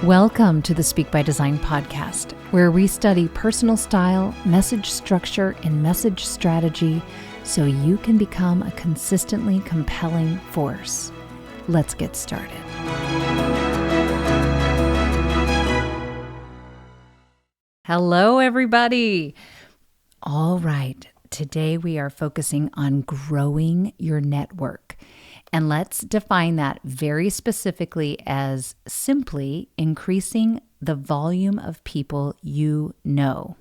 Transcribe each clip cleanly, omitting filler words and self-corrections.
Welcome to the Speak by Design podcast, where we study personal style, message structure, and message strategy so you can become a consistently compelling force. Let's get started. Hello, everybody. All right, today we are focusing on growing your network. And let's define that very specifically as simply increasing the volume of people you know.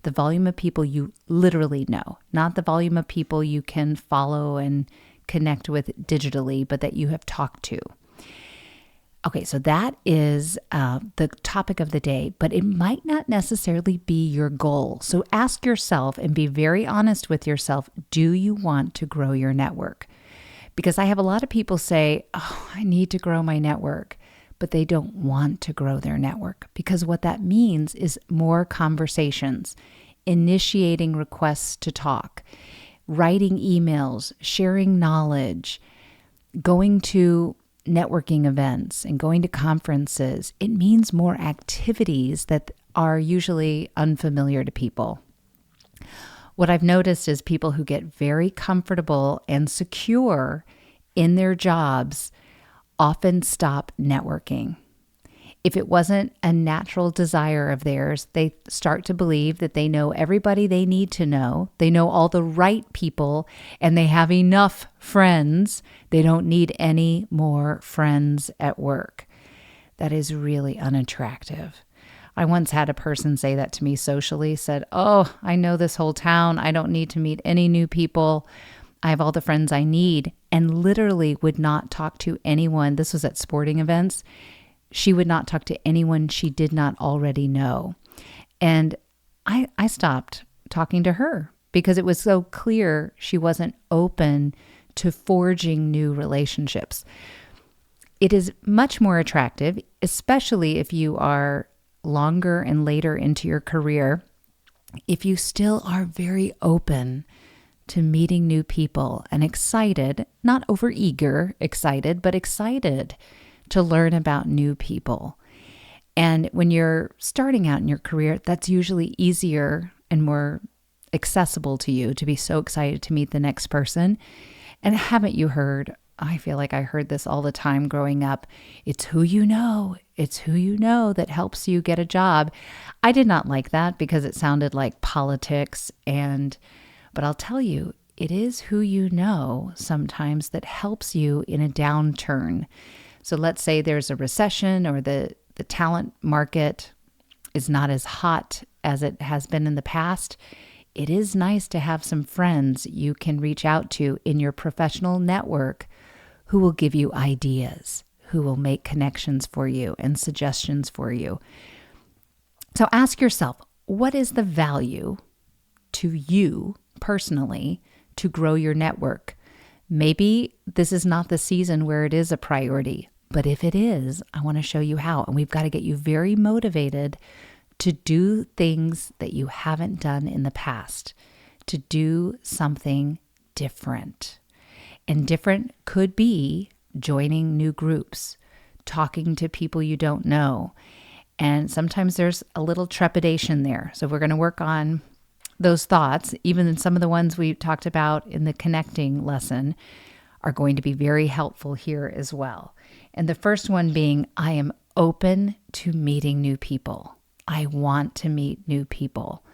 The volume of people you literally know, not the volume of people you can follow and connect with digitally, but that you have talked to. Okay, so that is the topic of the day, but it might not necessarily be your goal. So ask yourself and be very honest with yourself, do you want to grow your network? Because I have a lot of people say, I need to grow my network, but they don't want to grow their network because what that means is more conversations, initiating requests to talk, writing emails, sharing knowledge, going to networking events and going to conferences. It means more activities that are usually unfamiliar to people. What I've noticed is people who get very comfortable and secure in their jobs often stop networking. If it wasn't a natural desire of theirs, they start to believe that they know everybody they need to know. They know all the right people and they have enough friends. They don't need any more friends at work. That is really unattractive. I once had a person say that to me socially, said, I know this whole town. I don't need to meet any new people. I have all the friends I need, and literally would not talk to anyone. This was at sporting events. She would not talk to anyone she did not already know. And I stopped talking to her because it was so clear she wasn't open to forging new relationships. It is much more attractive, especially if you are longer and later into your career, if you still are very open to meeting new people and excited, not overeager excited, but excited to learn about new people. And when you're starting out in your career, that's usually easier and more accessible to you to be so excited to meet the next person. And haven't you heard, I feel like I heard this all the time growing up, it's who you know. It's who you know that helps you get a job. I did not like that because it sounded like politics, but I'll tell you, it is who you know sometimes that helps you in a downturn. So let's say there's a recession or the talent market is not as hot as it has been in the past. It is nice to have some friends you can reach out to in your professional network who will give you ideas, who will make connections for you and suggestions for you. So ask yourself, what is the value to you personally to grow your network? Maybe this is not the season where it is a priority, but if it is, I want to show you how. And we've got to get you very motivated to do things that you haven't done in the past, to do something different. And different could be joining new groups, talking to people you don't know. And sometimes there's a little trepidation there. So we're going to work on those thoughts. Even some of the ones we talked about in the connecting lesson are going to be very helpful here as well. And the first one being, I am open to meeting new people. I want to meet new people.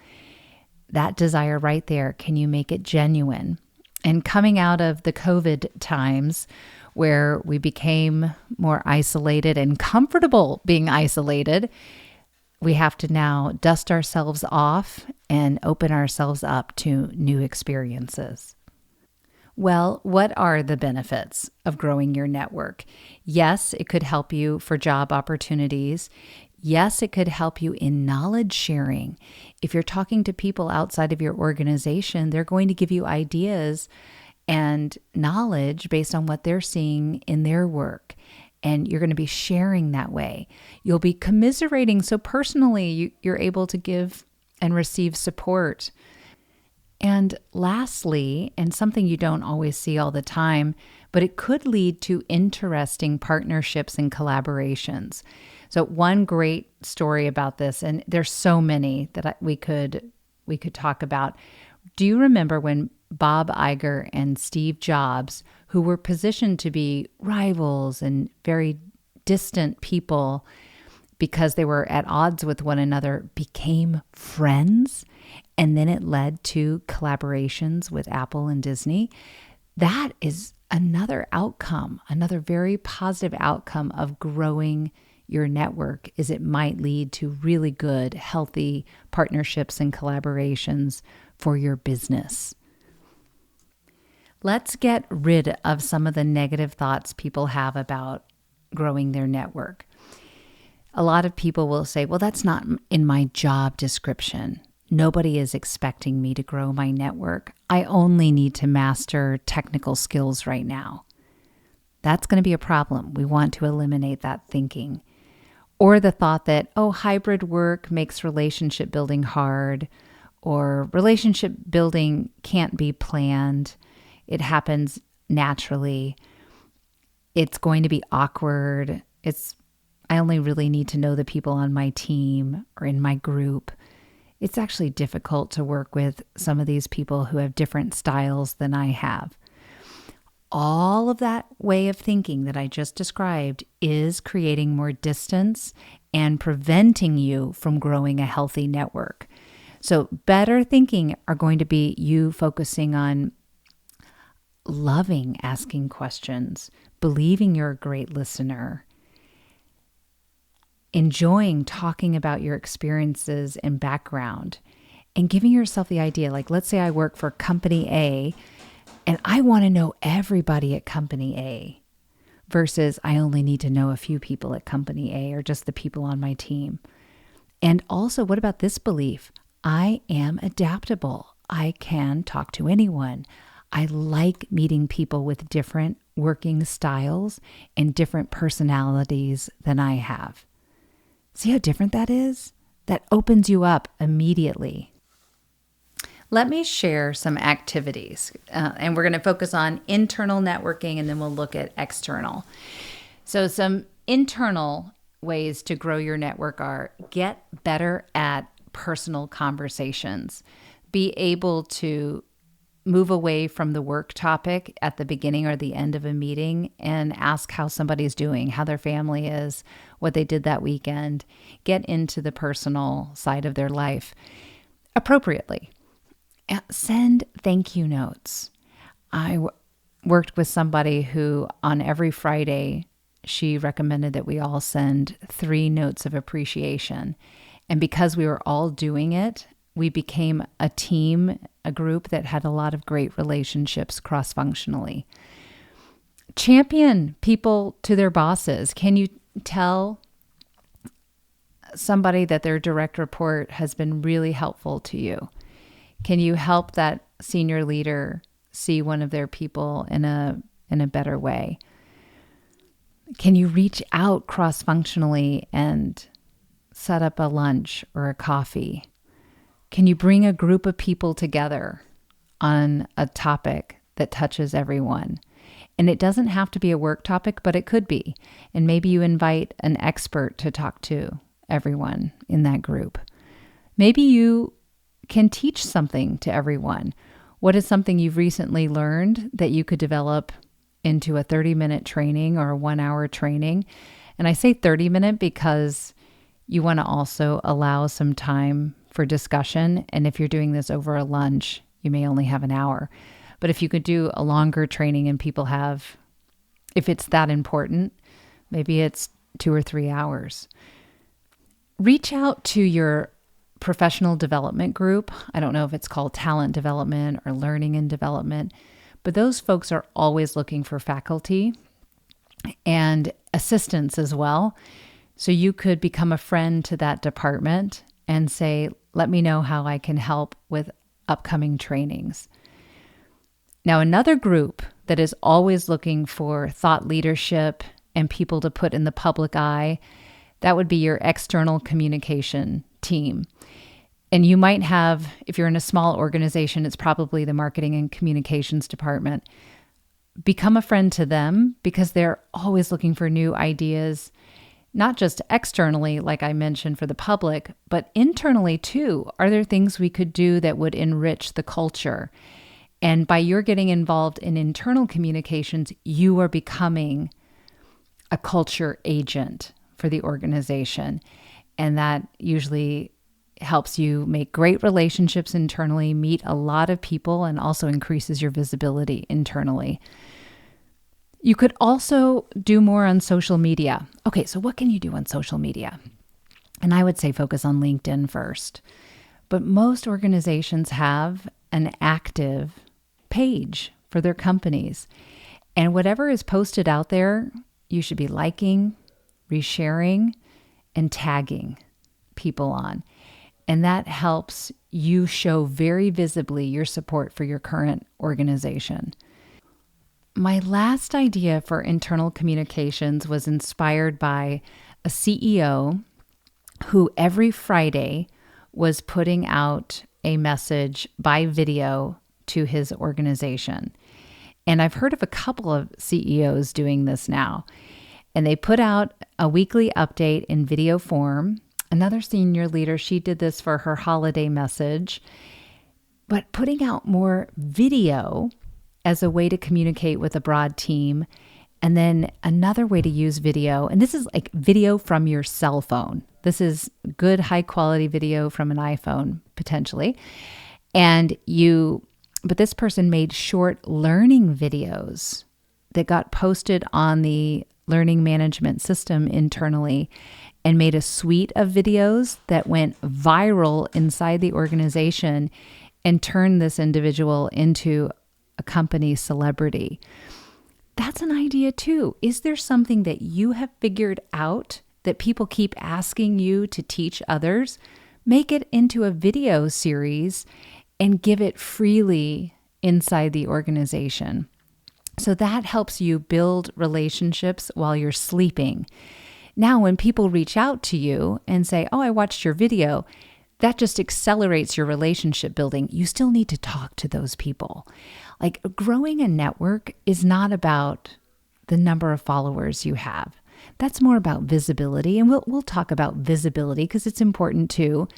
That desire right there, can you make it genuine? And coming out of the COVID times where we became more isolated and comfortable being isolated, we have to now dust ourselves off and open ourselves up to new experiences. Well, what are the benefits of growing your network? Yes, it could help you for job opportunities. Yes, it could help you in knowledge sharing. If you're talking to people outside of your organization, they're going to give you ideas and knowledge based on what they're seeing in their work. And you're going to be sharing that way. You'll be commiserating. So personally, you're able to give and receive support. And lastly, and something you don't always see all the time, but it could lead to interesting partnerships and collaborations. So one great story about this, and there's so many that we could talk about. Do you remember when Bob Iger and Steve Jobs, who were positioned to be rivals and very distant people because they were at odds with one another, became friends? And then it led to collaborations with Apple and Disney. That is another outcome, another very positive outcome of growing your network, is it might lead to really good, healthy partnerships and collaborations for your business. Let's get rid of some of the negative thoughts people have about growing their network. A lot of people will say, well, that's not in my job description. Nobody is expecting me to grow my network. I only need to master technical skills right now. That's going to be a problem. We want to eliminate that thinking. Or the thought that, oh, hybrid work makes relationship building hard, or relationship building can't be planned. It happens naturally. It's going to be awkward. I only really need to know the people on my team or in my group. It's actually difficult to work with some of these people who have different styles than I have. All of that way of thinking that I just described is creating more distance and preventing you from growing a healthy network. So better thinking are going to be you focusing on loving asking questions, believing you're a great listener, enjoying talking about your experiences and background, and giving yourself the idea, like, let's say I work for company A, and I want to know everybody at company A versus I only need to know a few people at company A or just the people on my team. And also, what about this belief? I am adaptable. I can talk to anyone. I like meeting people with different working styles and different personalities than I have. See how different that is? That opens you up immediately. Let me share some activities, and we're going to focus on internal networking, and then we'll look at external. So some internal ways to grow your network are get better at personal conversations. Be able to move away from the work topic at the beginning or the end of a meeting and ask how somebody's doing, how their family is, what they did that weekend. Get into the personal side of their life appropriately. Send thank you notes. I worked with somebody who on every Friday, she recommended that we all send 3 notes of appreciation. And because we were all doing it, we became a team, a group that had a lot of great relationships cross-functionally. Champion people to their bosses. Can you tell somebody that their direct report has been really helpful to you? Can you help that senior leader see one of their people in a better way? Can you reach out cross-functionally and set up a lunch or a coffee? Can you bring a group of people together on a topic that touches everyone? And it doesn't have to be a work topic, but it could be. And maybe you invite an expert to talk to everyone in that group. Maybe you can teach something to everyone. What is something you've recently learned that you could develop into a 30-minute training or a 1-hour training? And I say 30-minute because you want to also allow some time for discussion. And if you're doing this over a lunch, you may only have an hour. But if you could do a longer training and people have, if it's that important, maybe it's 2 or 3 hours. Reach out to your professional development group. I don't know if it's called talent development or learning and development, but those folks are always looking for faculty and assistants as well. So you could become a friend to that department and say, let me know how I can help with upcoming trainings. Now, another group that is always looking for thought leadership and people to put in the public eye, that would be your external communication team. And you might have, if you're in a small organization, it's probably the marketing and communications department. Become a friend to them because they're always looking for new ideas. not just externally, like I mentioned for the public, but internally too. Are there things we could do that would enrich the culture? And by your getting involved in internal communications, you are becoming a culture agent for the organization. And that usually helps you make great relationships internally, meet a lot of people, and also increases your visibility internally. You could also do more on social media. Okay, so what can you do on social media? And I would say focus on LinkedIn first. But most organizations have an active page for their companies. And whatever is posted out there, you should be liking, resharing, and tagging people on. And that helps you show very visibly your support for your current organization. My last idea for internal communications was inspired by a CEO who every Friday was putting out a message by video to his organization. And I've heard of a couple of CEOs doing this now. And they put out a weekly update in video form. Another senior leader, she did this for her holiday message. But putting out more video as a way to communicate with a broad team. And then another way to use video, and this is like video from your cell phone. This is good, high quality video from an iPhone, potentially. But this person made short learning videos that got posted on the learning management system internally and made a suite of videos that went viral inside the organization and turned this individual into a company celebrity. That's an idea too. Is there something that you have figured out that people keep asking you to teach others? Make it into a video series and give it freely inside the organization. So that helps you build relationships while you're sleeping. Now, when people reach out to you and say, "Oh, I watched your video," that just accelerates your relationship building. You still need to talk to those people. Like, growing a network is not about the number of followers you have. That's more about visibility. And we'll talk about visibility because it's important too.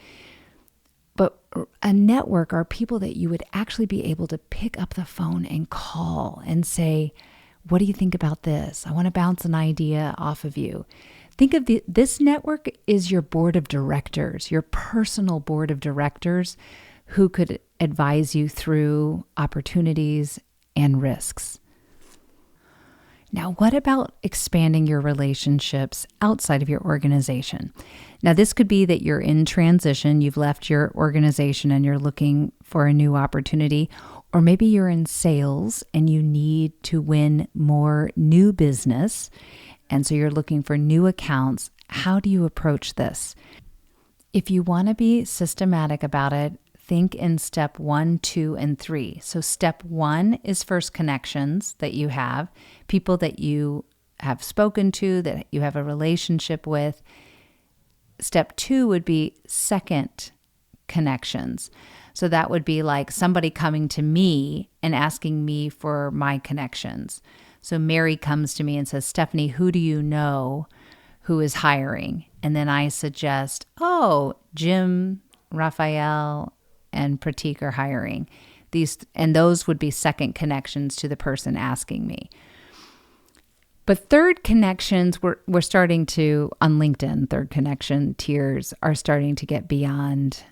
But a network are people that you would actually be able to pick up the phone and call and say, "What do you think about this? I want to bounce an idea off of you." Think of this network is your board of directors, your personal board of directors who could advise you through opportunities and risks. Now, what about expanding your relationships outside of your organization? Now, this could be that you're in transition, you've left your organization and you're looking for a new opportunity, or maybe you're in sales and you need to win more new business, and so you're looking for new accounts. How do you approach this? If you want to be systematic about it, think in step 1, 2, and 3. So step 1 is first connections that you have, people that you have spoken to, that you have a relationship with. Step 2 would be second connections. So that would be like somebody coming to me and asking me for my connections. So Mary comes to me and says, "Stephanie, who do you know who is hiring?" And then I suggest, "Oh, Jim, Raphael, and Pratik are hiring." And those would be second connections to the person asking me. But third connections, we're starting to, on LinkedIn, third connection tiers are starting to get beyond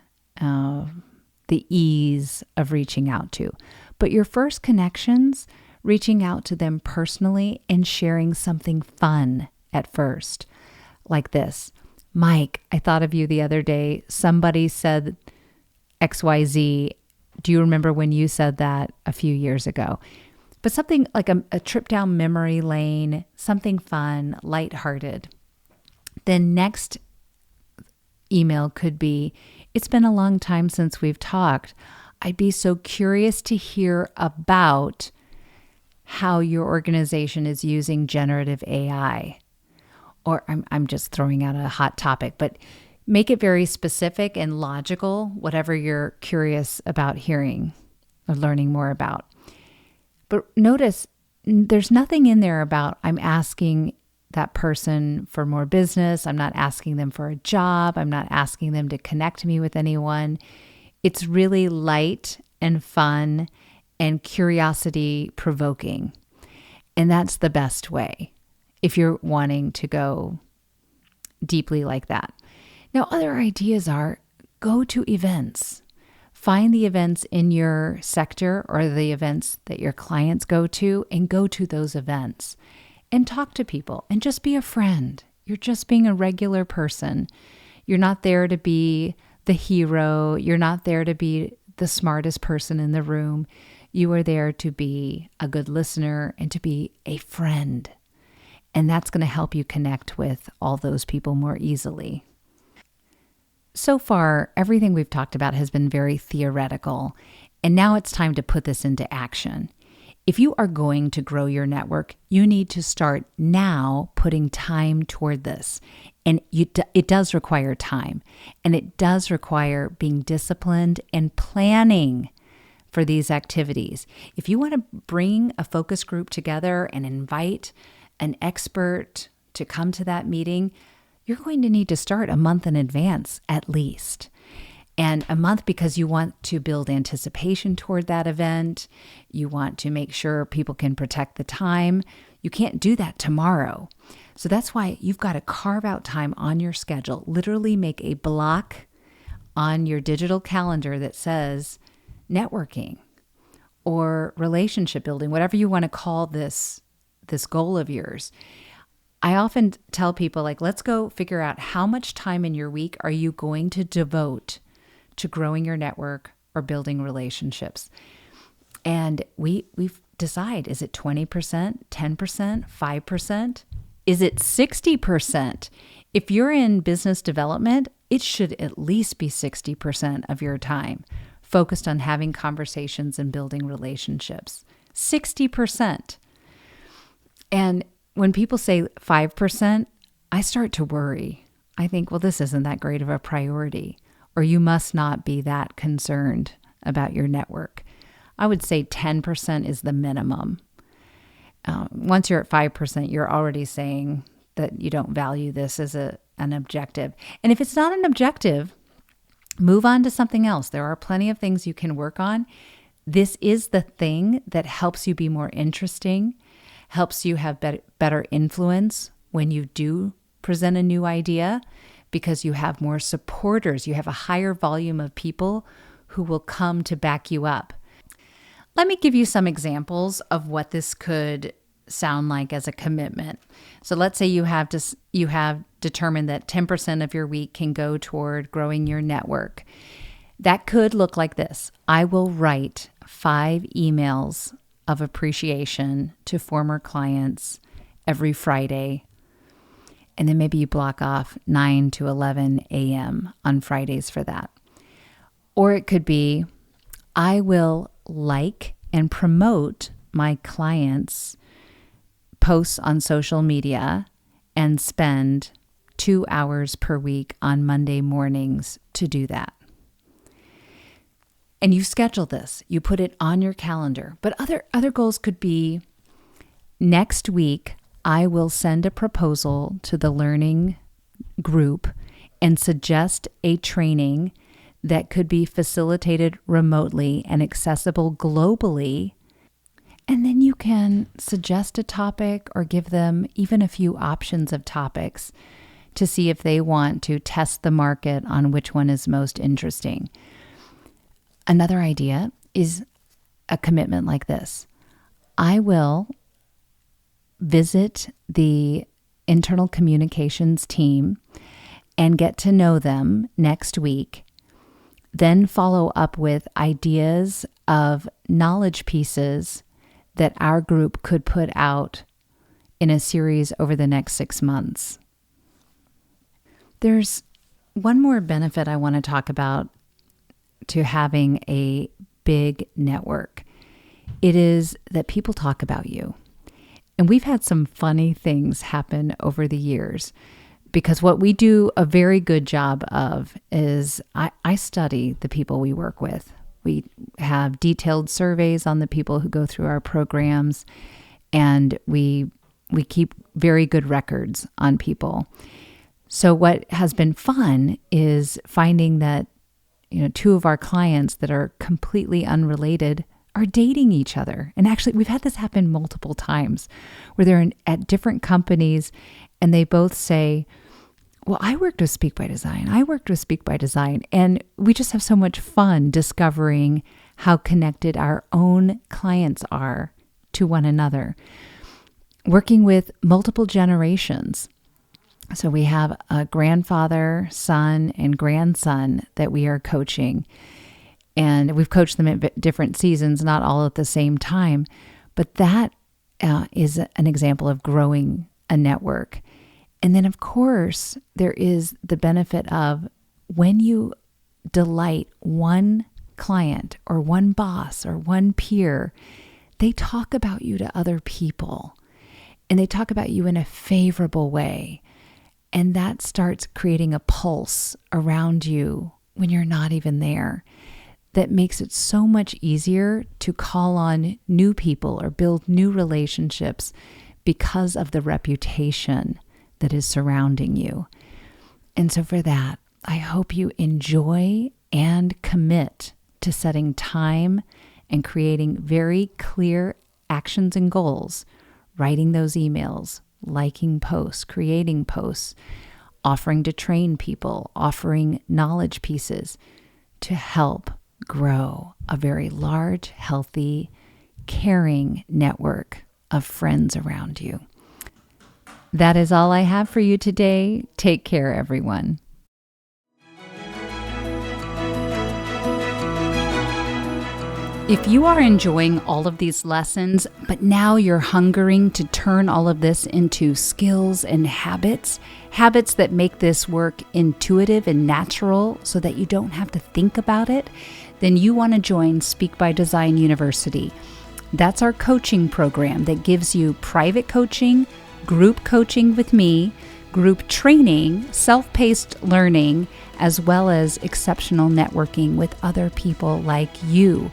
the ease of reaching out to. But your first connections, reaching out to them personally and sharing something fun at first, like this. "Mike, I thought of you the other day. Somebody said XYZ. Do you remember when you said that a few years ago?" But something like a trip down memory lane, something fun, lighthearted. Then next email could be, "It's been a long time since we've talked. I'd be so curious to hear about how your organization is using generative AI." Or I'm just throwing out a hot topic, but make it very specific and logical, whatever you're curious about hearing or learning more about. But notice there's nothing in there about I'm asking that person for more business. I'm not asking them for a job. I'm not asking them to connect me with anyone. It's really light and fun and curiosity provoking. And that's the best way if you're wanting to go deeply like that. Now, other ideas are go to events. Find the events in your sector or the events that your clients go to and go to those events and talk to people and just be a friend. You're just being a regular person. You're not there to be the hero. You're not there to be the smartest person in the room. You are there to be a good listener and to be a friend. And that's going to help you connect with all those people more easily. So far, everything we've talked about has been very theoretical, and now it's time to put this into action. If you are going to grow your network, you need to start now putting time toward this. And it does require time, and it does require being disciplined and planning for these activities. If you want to bring a focus group together and invite an expert to come to that meeting, you're going to need to start a month in advance at least. And a month because you want to build anticipation toward that event. You want to make sure people can protect the time. You can't do that tomorrow. So that's why you've got to carve out time on your schedule. Literally make a block on your digital calendar that says networking or relationship building, whatever you want to call this goal of yours. I often tell people, like, let's go figure out how much time in your week are you going to devote to growing your network or building relationships. And we decide, is it 20%, 10%, 5%? Is it 60%? If you're in business development, it should at least be 60% of your time focused on having conversations and building relationships. 60%. And when people say 5%, I start to worry. I think, well, this isn't that great of a priority, or you must not be that concerned about your network. I would say 10% is the minimum. Once you're at 5%, you're already saying that you don't value this as an objective. And if it's not an objective, move on to something else. There are plenty of things you can work on. This is the thing that helps you be more interesting, helps you have better influence when you do present a new idea, because you have more supporters. You have a higher volume of people who will come to back you up. Let me give you some examples of what this could sound like as a commitment. So let's say you have determined that 10% of your week can go toward growing your network. That could look like this. I will write 5 emails of appreciation to former clients every Friday. And then maybe you block off 9 to 11 a.m. on Fridays for that. Or it could be, I will like and promote my clients' posts on social media and spend 2 hours per week on Monday mornings to do that. And you schedule this, you put it on your calendar. But other goals could be, next week, I will send a proposal to the learning group and suggest a training that could be facilitated remotely and accessible globally. And then you can suggest a topic or give them even a few options of topics to see if they want to test the market on which one is most interesting. Another idea is a commitment like this. I will visit the internal communications team and get to know them next week, then follow up with ideas of knowledge pieces that our group could put out in a series over the next 6 months. There's one more benefit I want to talk about to having a big network. It is that people talk about you. And we've had some funny things happen over the years, because what we do a very good job of is I study the people we work with. We have detailed surveys on the people who go through our programs, and we We keep very good records on people. So what has been fun is finding that, two of our clients that are completely unrelated are dating each other. And actually, we've had this happen multiple times where they're at different companies and they both say, well, I worked with Speak by Design. I worked with Speak by Design. And we just have so much fun discovering how connected our own clients are to one another. Working with multiple generations. So we have a grandfather, son, and grandson that we are coaching. And we've coached them at different seasons, not all at the same time. But that is an example of growing a network. And then, of course, there is the benefit of when you delight one client or one boss or one peer, they talk about you to other people. And they talk about you in a favorable way. And that starts creating a pulse around you when you're not even there. That makes it so much easier to call on new people or build new relationships because of the reputation that is surrounding you. And so for that, I hope you enjoy and commit to setting time and creating very clear actions and goals, writing those emails, liking posts, creating posts, offering to train people, offering knowledge pieces to help grow a very large, healthy, caring network of friends around you. That is all I have for you today. Take care, everyone. If you are enjoying all of these lessons, but now you're hungering to turn all of this into skills and habits that make this work intuitive and natural so that you don't have to think about it, then you want to join Speak by Design University. That's our coaching program that gives you private coaching, group coaching with me, group training, self-paced learning, as well as exceptional networking with other people like you.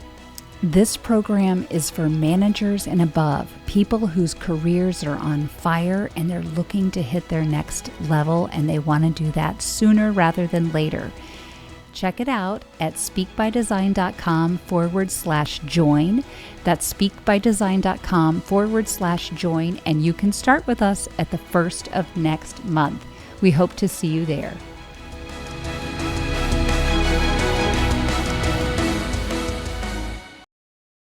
This program is for managers and above, people whose careers are on fire and they're looking to hit their next level and they want to do that sooner rather than later. Check it out at speakbydesign.com/join. That's speakbydesign.com/join, and you can start with us at the 1st of next month. We hope to see you there.